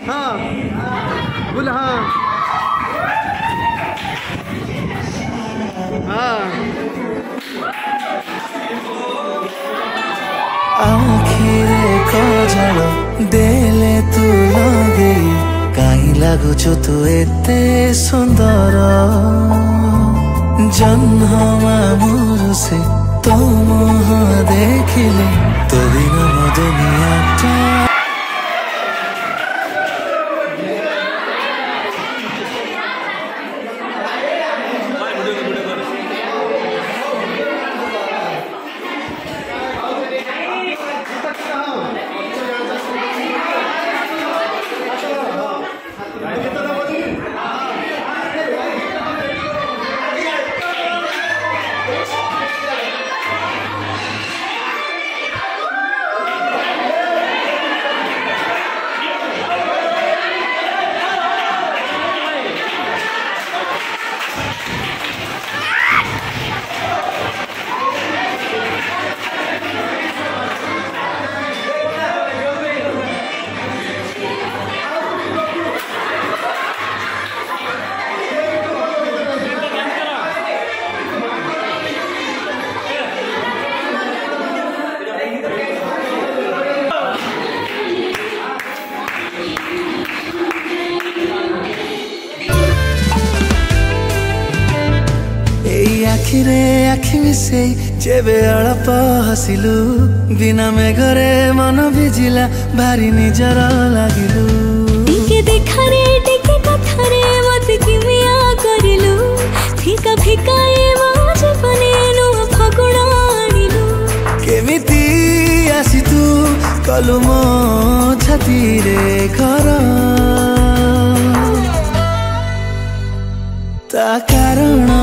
हाँ बोल हाँ हाँ। आखिरे कजल देले तू लगे कहीं लगुचु तू एते सुंदर जन्मा मोर से तो मुह देखिले तो बिन मो दुनिया आखिरे आखि मिसे जेबे अळप हसिलु बिना मेघरे मन भिजिला भारी निजर लागिलु टिके देखारे टिके कथारे मते किमिया करिलु फिका फिका ए माज बनेनु फगुण आनिलु केमिति आसी तू कलु मो छाती रे घर ता कारण